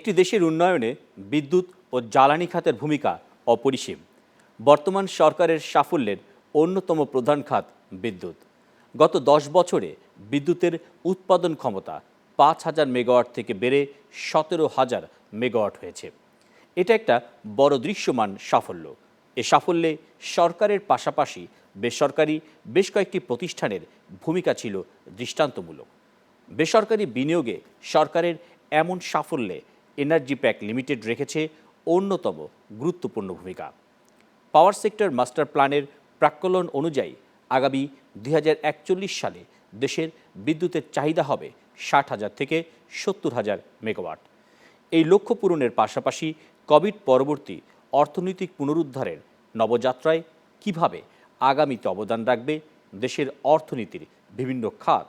একটি দেশের উন্নয়নে বিদ্যুৎ ও জ্বালানি খাতের ভূমিকা অপরিসীম। বর্তমান সরকারের সাফল্যের অন্যতম প্রধান খাত বিদ্যুৎ। গত 10 বছরে বিদ্যুতের উৎপাদন ক্ষমতা 5,000 মেগাওয়াট থেকে বেড়ে 17,000 মেগাওয়াট হয়েছে। এটা একটা বড় দৃশ্যমান সাফল্য। এ সাফল্যে সরকারের পাশাপাশি বেসরকারি বেশ কয়েকটি প্রতিষ্ঠানের ভূমিকা ছিল দৃষ্টান্তমূলক। বেসরকারি বিনিয়োগে সরকারের এমন সাফল্যে এনার্জি প্যাক লিমিটেড রেখেছে অন্যতম গুরুত্বপূর্ণ ভূমিকা। পাওয়ার সেক্টর মাস্টার প্ল্যানের প্রাক্কলন অনুযায়ী আগামী 2041 সালে দেশের বিদ্যুতের চাহিদা হবে 60,000 থেকে 70,000 মেগাওয়াট। এই লক্ষ্য পূরণের পাশাপাশি কোভিড পরবর্তী অর্থনৈতিক পুনরুদ্ধারের নবযাত্রায় কিভাবে আগামীতে অবদান রাখবে দেশের অর্থনীতির বিভিন্ন খাত,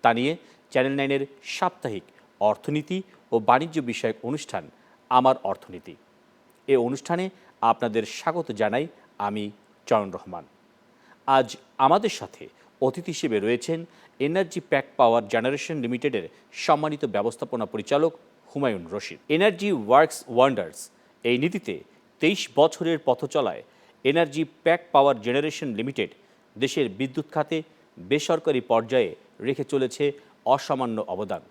তা নিয়ে চ্যানেল 9-এর সাপ্তাহিক অর্থনীতি ও বাণিজ্য বিষয়ক অনুষ্ঠান আমার অর্থনীতি। এ অনুষ্ঠানে আপনাদের স্বাগত জানাই আমি চয়ন রহমান। আজ আমাদের সাথে অতিথি হিসেবে রয়েছেন এনার্জি প্যাক পাওয়ার জেনারেশন লিমিটেডের সম্মানিত ব্যবস্থাপনা পরিচালক Humayun Rashid. Energy works wonders এই নীতিতে 23 বছরের পথ চলায় এনার্জি প্যাক পাওয়ার জেনারেশন লিমিটেড দেশের বিদ্যুৎ খাতে বেসরকারি পর্যায়ে রেখে চলেছে অসামান্য অবদান।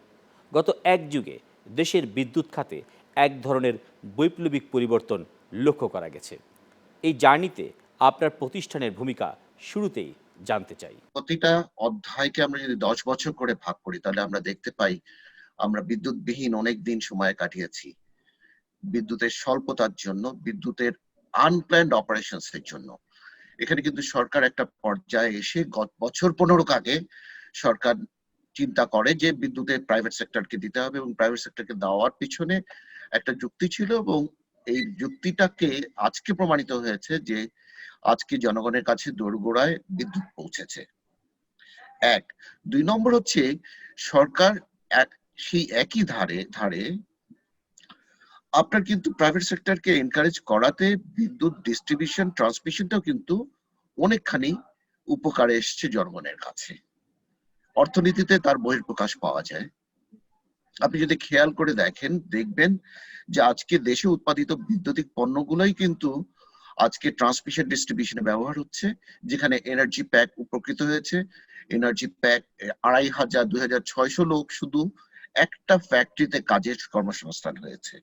গত এক যুগে দেশের বিদ্যুৎ খাতে এক ধরনের বৈপ্লবিক পরিবর্তন লক্ষ্য করা গেছে। এই জার্নিতে আপনার প্রতিষ্ঠানের ভূমিকা শুরুতেই জানতে চাই। প্রতিটা অধ্যায়কে আমরা যদি 10 বছর করে ভাগ করি তাহলে আমরা দেখতে পাই আমরা বিদ্যুৎবিহীন অনেক দিন সময় কাটিয়েছি। বিদ্যুতের স্বল্পতার জন্য, বিদ্যুতের আনপ্ল্যান্ড অপারেশনস এর জন্য। এখানে কিন্তু সরকার একটা পর্যায়ে এসে গত বছর 15 আগে সরকার চিন্তা করে যে বিদ্যুতের প্রাইভেট সেক্টরকে দিতে হবে এবং প্রাইভেট সেক্টরকে দেওয়ার পিছনে একটা যুক্তি ছিল এবং এই যুক্তিটাকে আজকে প্রমাণিত হয়েছে যে আজকে জনগণের কাছে দোরগোড়ায় বিদ্যুৎ পৌঁছেছে। এক। 2 নম্বর হচ্ছে সরকার সেই একই ধারে আপনার কিন্তু প্রাইভেট সেক্টরকে এনকারেজ করাতে বিদ্যুৎ ডিস্ট্রিবিউশন ট্রান্সমিশনটাও কিন্তু অনেকখানি উপকারে এসছে জনগণের কাছে। অর্থনীতিতে তার বহিঃপ্রকাশ পাওয়া যায়। আপনি যদি খেয়াল করে দেখবেন যে আজকে দেশে উৎপাদিত বৈদ্যুতিক পণ্যগুলোই কিন্তু আজকে ট্রান্সমিশন ডিস্ট্রিবিউশনে ব্যবহার হচ্ছে, যেখানে এনার্জি প্যাক উপকৃত হয়েছে। এনার্জি প্যাক 2,500 2,600 লোক শুধু একটা ফ্যাক্টরিতে কাজের কর্মসংস্থান হয়েছে।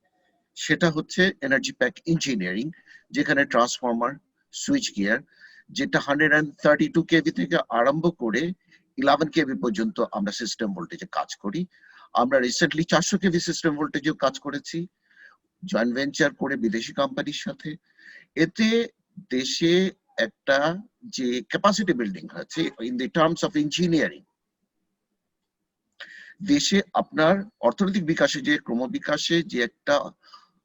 সেটা হচ্ছে এনার্জি প্যাক ইঞ্জিনিয়ারিং, যেখানে ট্রান্সফরমার, সুইচ গিয়ার, যেটা 132 কেভি থেকে আরম্ভ করে 11 কেভি পর্যন্ত আমরা সিস্টেম ভোল্টেজে কাজ করি। আমরা রিসেন্টলি 400 কেভি সিস্টেম ভোল্টেজেও কাজ করেছি জয়েন্ট ভেঞ্চার করে বিদেশি কোম্পানির সাথে। এতে দেশে একটা যে ক্যাপাসিটি বিল্ডিং হচ্ছে in the terms of engineering, দেশে আপনার অর্থনৈতিক বিকাশে যে ক্রমবিকাশে যে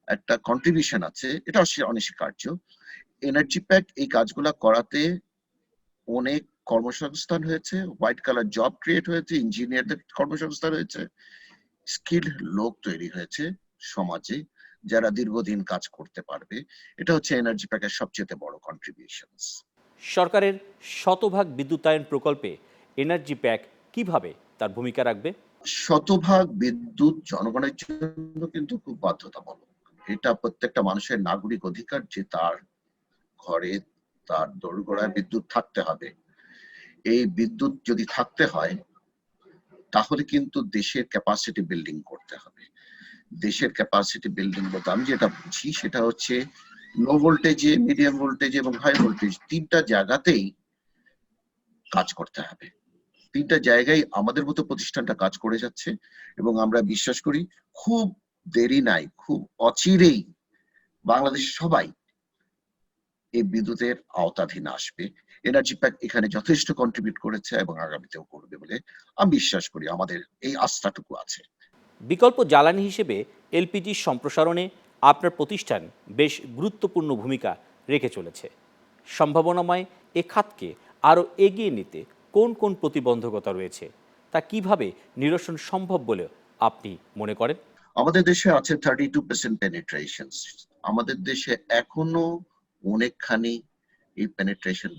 একটা কন্ট্রিবিউশন আছে, এটা অনস্বীকার্য। এনার্জি প্যাক এই কাজগুলা করাতে অনেক কর্মসংস্থান হয়েছে, হোয়াইট কালার জব ক্রিয়েট হয়েছে, ইঞ্জিনিয়ারদের কর্মসংস্থান হয়েছে, স্কিল লোক তৈরি হয়েছে সমাজে যারা দীর্ঘদিন কাজ করতে পারবে। এটা হচ্ছে এনার্জি প্যাকের সবচেয়ে বড় কন্ট্রিবিউশনস। সরকারের শতভাগ বিদ্যুতায়ন প্রকল্পে এনার্জি প্যাক কিভাবে তার ভূমিকা রাখবে? শতভাগ বিদ্যুৎ জনগণের জন্য কিন্তু খুব বাধ্যতামূলক। এটা প্রত্যেকটা মানুষের নাগরিক অধিকার যে তার ঘরে তার দোরগোড়ায় বিদ্যুৎ থাকতে হবে। এই বিদ্যুৎ যদি থাকতে হয় তাহলে কিন্তু দেশের ক্যাপাসিটি বিল্ডিং করতে হবে। দেশের ক্যাপাসিটি বিল্ডিং বলতে আমি যেটা বুঝি সেটা হচ্ছে লো ভোল্টেজে, মিডিয়াম ভোল্টেজে এবং হাই ভোল্টেজ তিনটা জায়গাতেই কাজ করতে হবে। তিনটা জায়গায় আমাদের মতো প্রতিষ্ঠানটা কাজ করে যাচ্ছে এবং আমরা বিশ্বাস করি খুব দেরি নাই, খুব অচিরেই বাংলাদেশের সবাই এই বিদ্যুতের আওতাধীন আসবে। এনার্জি প্যাক এখানে যথেষ্ট কন্ট্রিবিউট করেছে এবং আগামীতেও করবে বলে আমি বিশ্বাস করি। আমাদের এই আস্থাটুকু আছে। বিকল্প জ্বালানি হিসেবে এলপিজির সম্প্রসারণে আপনার প্রতিষ্ঠান বেশ গুরুত্বপূর্ণ ভূমিকা রেখে চলেছে। সম্ভাবনাময় এ খাতকে আরও এগিয়ে নিতে কোন কোন প্রতিবন্ধকতা রয়েছে, তা কিভাবে নিরসন সম্ভব বলে আপনি মনে করেন? আমাদের দেশে আছে 32% পেনিট্রেশন। আমাদের দেশে এখনো অনেকখানি এই পেনিট্রেশন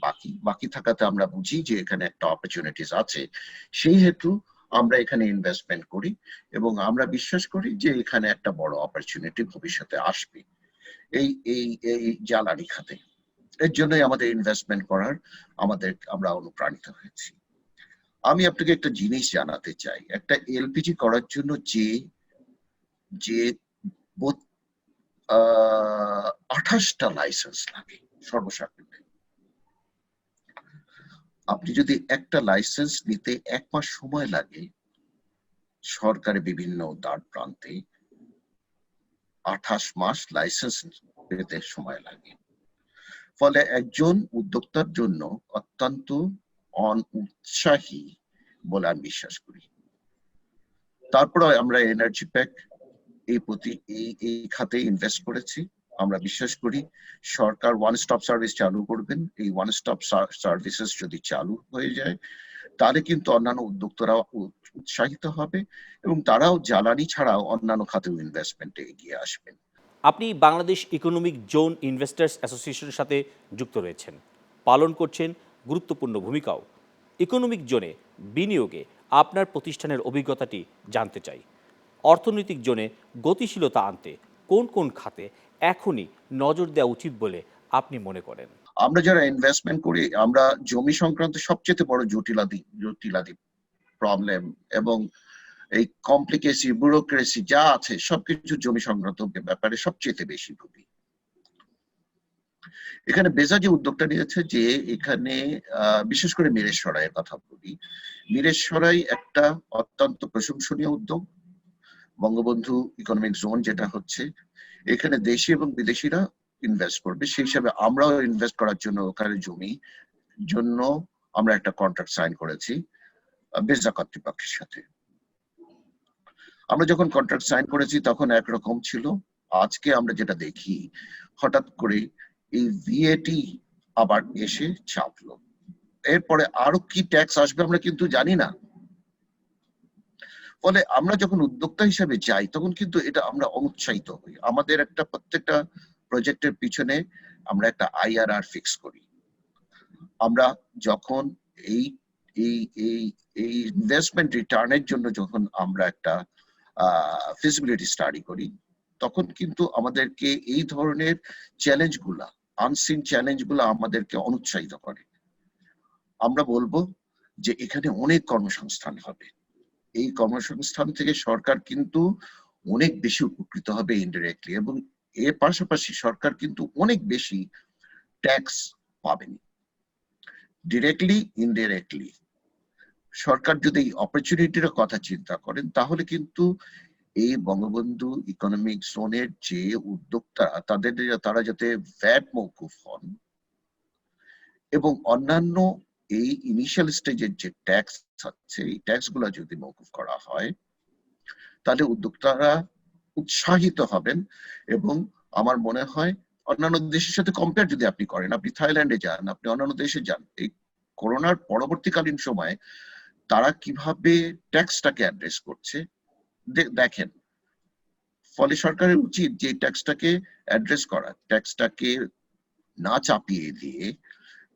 বাকি থাকাতে আমরা বুঝি যে এখানে একটা অপরচুনিটিস আছে। সেই হেতু আমরা এখানে ইনভেস্টমেন্ট করি এবং আমরা বিশ্বাস করি যে এখানে একটা বড় অপরচুনিটি ভবিষ্যতে আসবে এই এই এই জ্বালানি খাতে। এর জন্যই আমাদের ইনভেস্টমেন্ট করার আমরা অনুপ্রাণিত হয়েছি। আমি আপনাকে একটা জিনিস জানাতে চাই, একটা এলপিজি করার জন্য যে যে 28টা লাইসেন্স লাগে সর্বসাকুল্যে। আপনি যদি একটা লাইসেন্স নিতে 1 মাস সময় লাগে, সরকারের বিভিন্ন দ্বার প্রান্তে 28 মাস লাইসেন্স পেতে সময় লাগে। ফলে একজন উদ্যোক্তার জন্য অত্যন্ত উৎসাহী বলে আমি বিশ্বাস করি। তারপরে আমরা এনার্জি প্যাক এই খাতে ইনভেস্ট করেছি। আমরা বিশ্বাস করি সরকার ওয়ান স্টপ সার্ভিস চালু করবেন। এই ওয়ান স্টপ সার্ভিসেস যদি চালু হয়ে যায় তাহলে কিন্তু অন্যান্য উদ্যোক্তারাও উৎসাহিত হবে এবং তারাও জ্বালানি ছাড়াও অন্যান্য খাতেও ইনভেস্টমেন্টে এগিয়ে আসবেন। আপনি বাংলাদেশ ইকোনমিক জোন ইনভেস্টার্স অ্যাসোসিয়েশনের সাথে যুক্ত রয়েছেন, পালন করছেন গুরুত্বপূর্ণ ভূমিকাও। ইকোনমিক জোনে বিনিয়োগে আপনার প্রতিষ্ঠানের অভিজ্ঞতাটি জানতে চাই। অর্থনৈতিক জোনে গতিশীলতা আনতে কোন কোন খাতে এখনই নজর দেওয়া উচিত বলে আপনি মনে করেন? আমরা যারা ইনভেস্টমেন্ট করি আমরা জমি সংক্রান্ত সবচেয়ে বড় জটিলাদি প্রবলেম এবং এই কমপ্লিকেসি ব্যুরোক্রেসি যা আছে সবকিছু জমি সংক্রান্ত ব্যাপারে সবচেয়ে বেশি ভুগি। এখানে বেজা যে উদ্যোগটা নিয়েছে যে এখানে বিশেষ করে মিরেশরাইয়ের কথা বলি, মিরেশরাই একটা অত্যন্ত প্রশংসনীয় উদ্যোগ। বঙ্গবন্ধু ইকোনমিক জোন যেটা হচ্ছে, এখানে দেশি এবং বিদেশিরা ইনভেস্ট করবে, সেই হিসাবে আমরাও ইনভেস্ট করার জন্য ওখানে জমি জন্য আমরা একটা কন্ট্রাক্ট সাইন করেছি বেজা কর্তৃপক্ষের সাথে। আমরা যখন কন্ট্রাক্ট সাইন করেছি তখন একরকম ছিল, আজকে আমরা যেটা দেখি হঠাৎ করে এই ভিএটি আবার এসে চাপলো। এরপরে আরো কি ট্যাক্স আসবে আমরা কিন্তু জানি না। ফলে আমরা যখন উদ্যোক্তা হিসেবে যাই তখন কিন্তু এটা আমরা অনুৎসাহিত হই। আমাদের একটা প্রত্যেকটা প্রজেক্টের পিছনে আমরা একটা আইআরআর ফিক্স করি। আমরা যখন এই এই এই এই ইনভেস্টমেন্ট রিটার্নের জন্য যখন আমরা একটা ফিজিবিলিটি স্টাডি করি তখন কিন্তু আমাদেরকে এই ধরনের চ্যালেঞ্জগুলা, আনসিন চ্যালেঞ্জগুলা আমাদেরকে অনুৎসাহিত করে। আমরা বলবো যে এখানে অনেক কর্মসংস্থান হবে, এই কর্মসংস্থান থেকে সরকার কিন্তু অনেক বেশি উপকৃত হবে ইনডিরেক্টলি, এবং এর পাশাপাশি সরকার কিন্তু অনেক বেশি ট্যাক্স পাবেন ডিরেক্টলি ইনডিরেক্টলি। সরকার যদি এই অপরচুনিটির কথা চিন্তা করেন তাহলে কিন্তু এই বঙ্গবন্ধু ইকোনমিক জোনের যে উদ্যোক্তা তারা যাতে ভ্যাট মওকুফ হন এবং অন্যান্য এই ইনিশিয়াল স্টেজের যে ট্যাক্স আছে এই ট্যাক্স গুলা যদি মওকুফ করা হয় তাহলে উদ্যোক্তারা উৎসাহিত হবেন। এবং আমার মনে হয় অন্যান্য দেশের সাথে কম্পেয়ার যদি আপনি করেন, আপনি থাইল্যান্ডে যান, আপনি অন্যান্য দেশে যান, এই করোনার পরবর্তীকালীন সময়ে তারা কিভাবে ট্যাক্সটাকে অ্যাড্রেস করছে দেখেন। ফলে সরকারের উচিত যে ট্যাক্সটাকে অ্যাড্রেস করা, ট্যাক্সটাকে না চাপিয়ে দিয়ে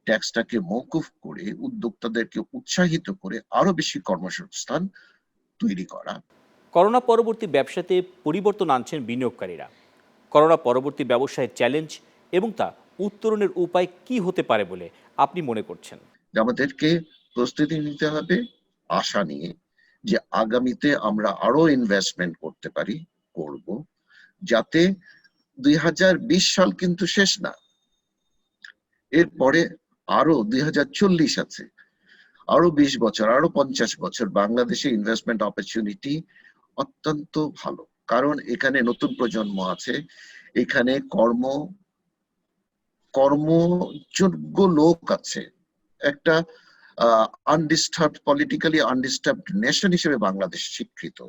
ট্যাক্সটাকে মওকুফ করে উদ্যোক্তাদেরকে উৎসাহিত করে আরো বেশি কর্মসংস্থান তৈরি করা। করোনা পরবর্তী ব্যবসাতে পরিবর্তন আনছেন বিনিয়োগকারীরা। করোনা পরবর্তী ব্যবসায়ের চ্যালেঞ্জ এবং তা উত্তরণের উপায় কি হতে পারে বলে আপনি মনে করছেন? আমাদেরকে প্রস্তুতি নিতে হবে আশা নিয়ে যে আগামীতে আমরা আরো ইনভেস্টমেন্ট করতে পারি, করব, যাতে 2020 সাল কিন্তু শেষ না, এরপরে আরো 2040 আছে, আরো 20 বছর, আরো 50 বছর বাংলাদেশে ইনভেস্টমেন্ট অপরচুনিটি অত্যন্ত ভালো। কারণ এখানে নতুন প্রজন্ম আছে, এখানে কর্মযোগ্য লোক আছে, একটা পলিটিক্যালি আনডিস্টার্বড নেশন হিসেবে বাংলাদেশ স্বীকৃত।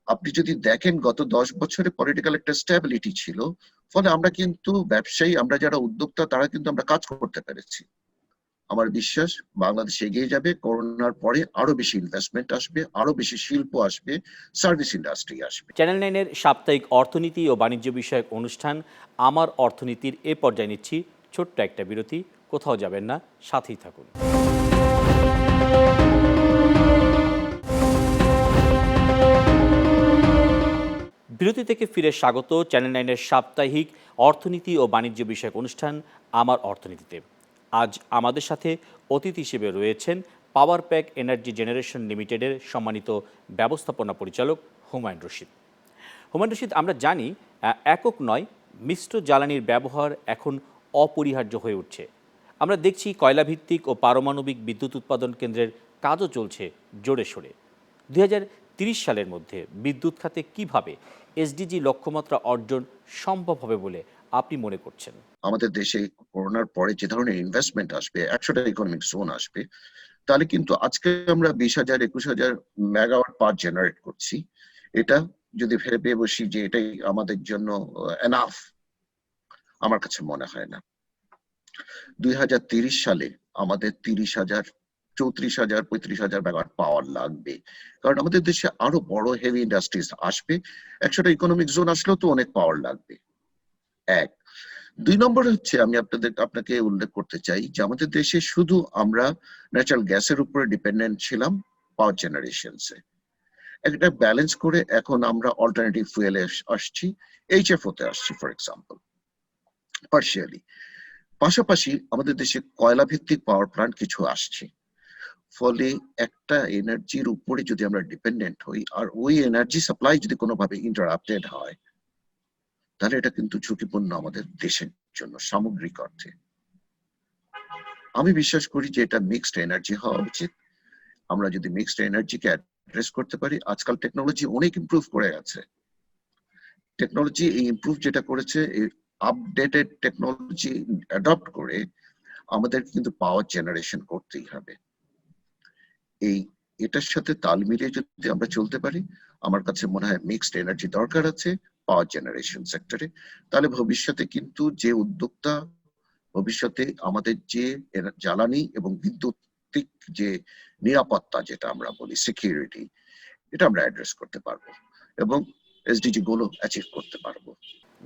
আপনি যদি দেখেন গত 10 বছরে পলিটিক্যাল একটা স্টেবিলিটি ছিল, ফলে আমরা কিন্তু ব্যবসায়ী, আমরা যারা উদ্যোক্তা তারা কিন্তু আমরা কাজ করতে পেরেছি। আমার বিশ্বাস বাংলাদেশ এগিয়ে যাবে, করোনার পরে আরো বেশি ইনভেস্টমেন্ট আসবে, আরো বেশি শিল্প আসবে, সার্ভিস ইন্ডাস্ট্রি আসবে। চ্যানেল 9-এর সাপ্তাহিক অর্থনীতি ও বাণিজ্য বিষয়ক অনুষ্ঠান আমার অর্থনীতির এ পর্যায়ে নিচ্ছি ছোট্ট একটা বিরতি। কোথাও যাবেন না, সাথেই থাকুন। বিরতি থেকে ফিরে স্বাগত চ্যানেল 9-এর সাপ্তাহিক অর্থনীতি ও বাণিজ্য বিষয়ক অনুষ্ঠান আমার অর্থনীতিতে। আজ আমাদের সাথে অতিথি হিসেবে রয়েছেন পাওয়ার প্যাক এনার্জি জেনারেশন লিমিটেডের সম্মানিত ব্যবস্থাপনা পরিচালক হুমায়ুন রশিদ। হুমায়ুন রশিদ, আমরা জানি একক নয়, মিশ্র জ্বালানির ব্যবহার এখন অপরিহার্য হয়ে উঠছে। আমরা দেখছি কয়লাভিত্তিক ও পারমাণবিক বিদ্যুৎ উৎপাদন কেন্দ্রের কাজও চলছে জোরে সোরে। 2030 সালের মধ্যে বিদ্যুৎ খাতে কিভাবে এসডিজি লক্ষ্যমাত্রা অর্জন সম্ভব হবে বলে আপনি মনে করছেন? আমাদের দেশে করোনার পরে যে ধরনের ইনভেস্টমেন্ট আসবে, 100টা ইকোনমিক জোন আসবে, তাহলে কিন্তু আজকে আমরা 20,000 21,000 মেগাওয়াট পাওয়ার জেনারেট করছি। এটা যদি ভেবে বসি যে এটাই আমাদের জন্য এনাফ, আমার কাছে মনে হয় না। 2030 সালে আমাদের 30,000 34,000 35,000 মেগাওয়াট পাওয়ার লাগবে, কারণ আমাদের দেশে আরো বড় হেভি ইন্ডাস্ট্রিজ আসবে। 100টা ইকোনমিক জোন আসলেও তো অনেক পাওয়ার লাগবে। এক। 2 নম্বর হচ্ছে, আমি আপনাকে উল্লেখ করতে চাই যে আমাদের দেশে শুধু আমরা ন্যাচারাল গ্যাসের উপরে ডিপেন্ডেন্ট ছিলাম পাওয়ার জেনারেশনসে। একটা ব্যালেন্স করে এখন আমরা অল্টারনেটিভ ফুয়েলে আসছি, এইচএফও তে আসছি ফর এক্সাম্পল, পার্শিয়ালি। পাশাপাশি আমাদের দেশে কয়লা ভিত্তিক পাওয়ার প্ল্যান্ট কিছু আসছে। ফলে একটা এনার্জির উপরে যদি আমরা ডিপেন্ডেন্ট হই আর ওই এনার্জি সাপ্লাই যদি কোনোভাবে ইন্টারাপ্টেড হয়, তাহলে এটা কিন্তু ঝুঁকিপূর্ণ আমাদের দেশের জন্য সামগ্রিক অর্থে। আমি বিশ্বাস করি যে এটা মিক্সড এনার্জি হওয়া উচিত। আমরা যদি মিক্সড এনার্জিকে অ্যাড্রেস করতে পারি, আজকাল টেকনোলজি অনেক ইমপ্রুভ করে গেছে। টেকনোলজি এই ইমপ্রুভ যেটা করেছে, এই আপডেটেড টেকনোলজি অ্যাডপ্ট করে আমাদের কিন্তু পাওয়ার জেনারেশন করতেই হবে। এটার সাথে তাল মিলিয়ে যদি আমরা চলতে পারি, আমার কাছে মনে হয় মিক্সড এনার্জি দরকার আছে পাওয়ার জেনারেশন সেক্টরে। তাহলে ভবিষ্যতে কিন্তু যে উদ্যোক্তা, ভবিষ্যতে আমাদের যে জ্বালানি এবং বিদ্যুতিক যে নিরাপত্তা যেটা আমরা বলি সিকিউরিটি, এটা আমরা অ্যাড্রেস করতে পারবো এবং এসডিজি গুলো অ্যাচিভ করতে পারবো।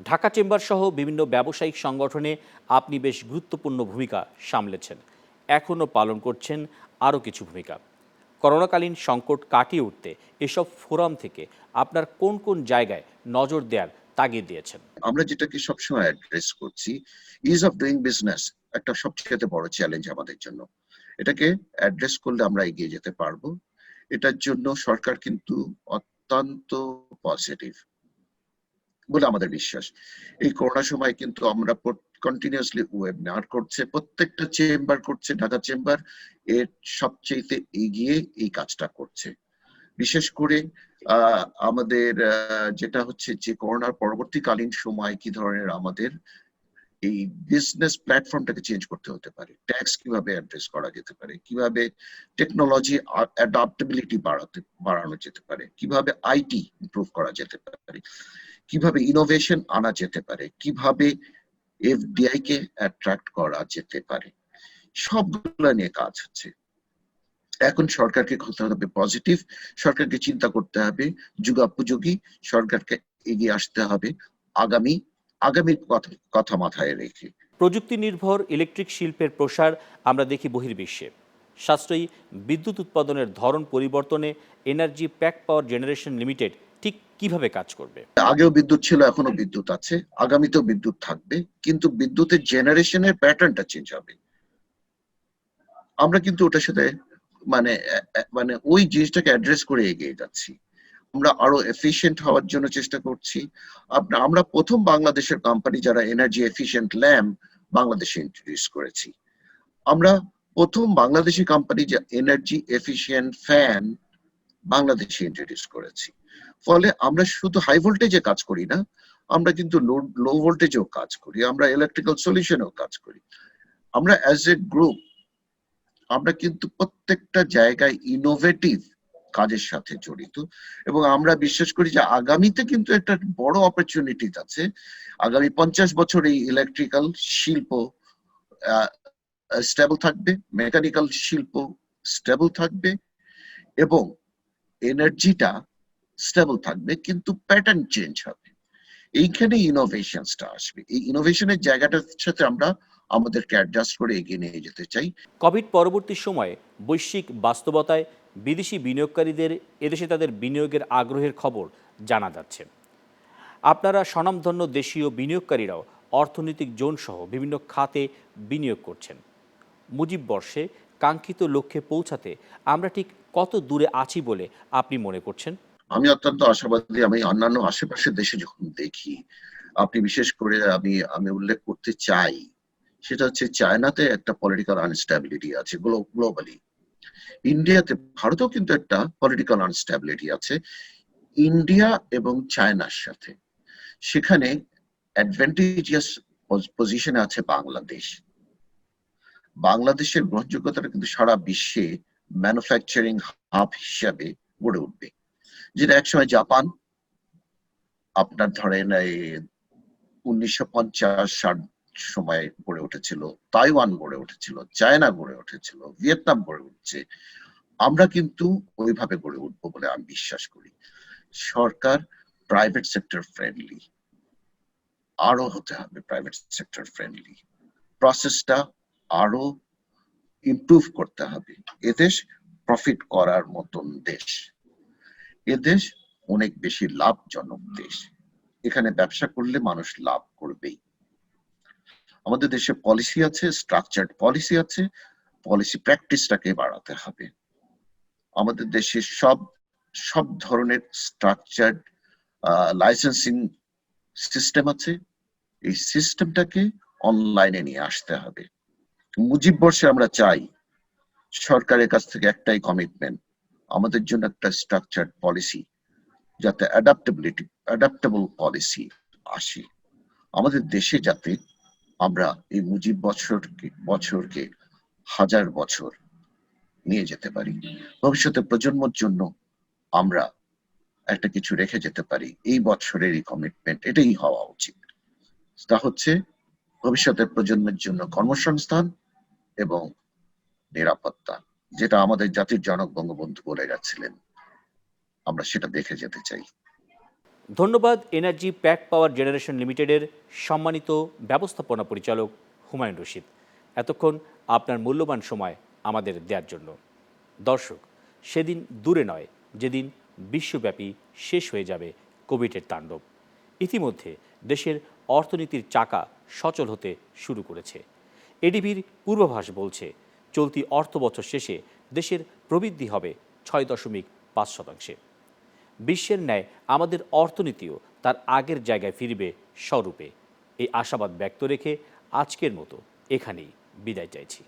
ঢাকা চেম্বার সহ বিভিন্ন ব্যবসায়িক সংগঠনে আপনি বেশ গুরুত্বপূর্ণ ভূমিকা সামলেছেন, এখনও পালন করছেন আরও কিছু ভূমিকা। করোনাকালীন সংকট কাটিয়ে উঠতে এসব ফোরাম থেকে আপনার কোন কোন জায়গায় নজর দেওয়ার তাগিদ দিয়েছেন? আমরা যেটাকে সবসময় অ্যাড্রেস করছি, ইজ অফ ডুইং বিজনেস একটা সবচেয়ে বড় চ্যালেঞ্জ আমাদের জন্য। এটাকে অ্যাড্রেস করলে আমরা এগিয়ে যেতে পারবো। এটার জন্য সরকার কিন্তু অত্যন্ত পজিটিভ বলে আমাদের বিশ্বাস। এই করোনা সময় কিন্তু আমরা কন্টিনিউয়াসলি ওয়েবিনার করছে, প্রত্যেকটা চেম্বার করছে, ঢাকা চেম্বার এর সবচেয়ে এগিয়ে এই কাজটা করছে। বিশেষ করে আমাদের যেটা হচ্ছে যে করোনার পরবর্তীকালীন সময় কি ধরনের আমাদের এই বিজনেস প্ল্যাটফর্মটাকে চেঞ্জ করতে হতে পারে, ট্যাক্স কিভাবে অ্যাড্রেস করা যেতে পারে, কিভাবে টেকনোলজি অ্যাডাপ্টেবিলিটি বাড়ানো যেতে পারে, কিভাবে আইটি ইমপ্রুভ করা যেতে পারে, কিভাবে ইনোভেশন আনা যেতে পারে, কিভাবে এফডিআই কে অ্যাট্রাক্ট করা যেতে পারে, সবগুলো নিয়ে কাজ হচ্ছে। এখন সরকারকে হতে হবে পজিটিভ, সরকারকে চিন্তা করতে হবে যুগোপযোগী, সরকারকে এগিয়ে আসতে হবে আগামীর কথা মাথায় রেখে। প্রযুক্তি নির্ভর ইলেকট্রিক শিল্পের প্রসার আমরা দেখি বহির্বিশ্বে। সাশ্রয়ী বিদ্যুৎ উৎপাদনের ধরন পরিবর্তনে এনার্জি প্যাক পাওয়ার জেনারেশন লিমিটেড ঠিক কিভাবে কাজ করবে? আগেও বিদ্যুৎ ছিল, এখনো বিদ্যুৎ আছে, আগামীতেও বিদ্যুৎ থাকবে, কিন্তু বিদ্যুতের জেনারেশনের প্যাটার্নটা চেঞ্জ হবে। আমরা কিন্তু ওটার সাথে মানে মানে ওই জিনিসটাকে অ্যাড্রেস করে এগিয়ে যাচ্ছি। আমরা আরো এফিশিয়েন্ট হওয়ার জন্য চেষ্টা করছি। আমরা প্রথম বাংলাদেশের কোম্পানি যারা এনার্জি এফিশিয়েন্ট ল্যাম্প বাংলাদেশে ইন্ট্রোডিউস করেছি। আমরা প্রথম বাংলাদেশি কোম্পানি যা এনার্জি এফিশিয়েন্ট ফ্যান বাংলাদেশে ইন্ট্রোডিউস করেছি। ফলে আমরা শুধু হাই ভোল্টেজে কাজ করি না, আমরা কিন্তু লো ভোল্টেজেও কাজ করি, আমরা ইলেকট্রিক্যাল সলিউশনেও কাজ করি। আমরা অ্যাজ এ গ্রুপ আমরা কিন্তু প্রত্যেকটা জায়গায় ইনোভেটিভ কাজের সাথে জড়িত এবং আমরা বিশ্বাস করি যে আগামীতে কিন্তু একটা বড় অপরচুনিটি আছে। আগামী 50 বছর এই ইলেকট্রিক্যাল শিল্প স্টেবল থাকবে, মেকানিক্যাল শিল্প স্টেবল থাকবে এবং এনার্জিটা স্টেবল থাকবে, কিন্তু প্যাটার্ন চেঞ্জ হবে। এইখানে ইনোভেশনসটা আসবে। এই ইনোভেশনের জায়গাটার সাথে আমরা আমাদেরকে অ্যাডজাস্ট করে এগিয়ে নিয়ে যেতে চাই। কোভিড পরবর্তী সময়ে বৈশ্বিক বাস্তবতায় বিদেশি বিনিয়োগকারীদের এদেশে তাদের বিনিয়োগের আগ্রহের খবর জানা যাচ্ছে। আপনারা স্বনামধন্য দেশীয় বিনিয়োগকারীরাও অর্থনৈতিক জোন সহ বিভিন্ন খাতে বিনিয়োগ করছেন। মুজিব বর্ষে কাঙ্ক্ষিত লক্ষ্যে পৌঁছাতে আমরা ঠিক কত দূরে আছি বলে আপনি মনে করছেন? আমি অত্যন্ত আশাবাদী। আমি অন্যান্য আশেপাশের দেশে যখন দেখি, আপনি বিশেষ করে আমি আমি উল্লেখ করতে চাই, সেটা হচ্ছে চায়নাতে একটা পলিটিক্যাল আনস্টেবিলিটি আছে গ্লোবালি। ইন্ডিয়াতে, ভারতেও কিন্তু একটা পলিটিক্যাল আনস্টেবিলিটি আছে ইন্ডিয়া এবং চায়নার সাথে। সেখানে অ্যাডভান্টেজিয়াস পজিশনে আছে বাংলাদেশ। বাংলাদেশের গ্রহণযোগ্যতাটা কিন্তু সারা বিশ্বে ম্যানুফ্যাকচারিং হাব হিসাবে গড়ে উঠবে, যেটা একসময় জাপান, আপনার ধরেন এই 1950-60 সময় গড়ে উঠেছিল, তাইওয়ান গড়ে উঠেছিল, চায়না গড়ে উঠেছিল, ভিয়েতনাম গড়ে উঠছে। আমরা কিন্তু ওইভাবে গড়ে উঠবো বলে আমি বিশ্বাস করি। সরকার প্রাইভেট সেক্টর ফ্রেন্ডলি আরো হতে হবে, প্রাইভেট সেক্টর ফ্রেন্ডলি প্রসেসটা আরো ইমপ্রুভ করতে হবে। এদেশ প্রফিট করার মতন দেশ, এদেশ অনেক বেশি লাভজনক দেশ। এখানে ব্যবসা করলে মানুষ লাভ করবেই। আমাদের দেশে পলিসি আছে, স্ট্রাকচার্ড পলিসি আছে, পলিসি প্র্যাকটিসটাকে বাড়াতে হবে। আমাদের দেশে সব ধরনের স্ট্রাকচার্ড লাইসেন্সিং সিস্টেম আছে, এই সিস্টেমটাকে অনলাইনে নিয়ে আসতে হবে। মুজিব বর্ষে আমরা চাই সরকারের কাছ থেকে একটাই কমিটমেন্ট, আমাদের জন্য একটা স্ট্রাকচার্ড পলিসি, যাতে অ্যাডাপ্টেবল পলিসি আসে আমাদের দেশে, যাতে আমরা এই মুজিব বছরকে হাজার বছর নিয়ে যেতে পারি। ভবিষ্যতে প্রজন্মের জন্য আমরা একটা কিছু রেখে যেতে পারি। এই বছরের এই কমিটমেন্ট এটাই হওয়া উচিত। তা হচ্ছে ভবিষ্যতের প্রজন্মের জন্য কর্মসংস্থান এবং নিরাপত্তা, যেটা আমাদের জাতির জনক বঙ্গবন্ধু বলে গেছিলেন, আমরা সেটা দেখে যেতে চাই। ধন্যবাদ এনার্জি প্যাক পাওয়ার জেনারেশন লিমিটেডের সম্মানিত ব্যবস্থাপনা পরিচালক হুমায়ুন রশিদ, এতক্ষণ আপনার মূল্যবান সময় আমাদের দেওয়ার জন্য। দর্শক, সেদিন দূরে নয় যেদিন বিশ্বব্যাপী শেষ হয়ে যাবে কোভিডের তাণ্ডব। ইতিমধ্যে দেশের অর্থনীতির চাকা সচল হতে শুরু করেছে। এডিবির পূর্বাভাস বলছে চলতি অর্থবছর শেষে দেশের প্রবৃদ্ধি হবে 6.5%। বিশ্বের ন্যায় আমাদের অর্থনীতিও তার আগের জায়গায় ফিরবে স্বরূপে। এই আশাবাদ ব্যক্ত রেখে আজকের মতো এখানেই বিদায় চাইছি।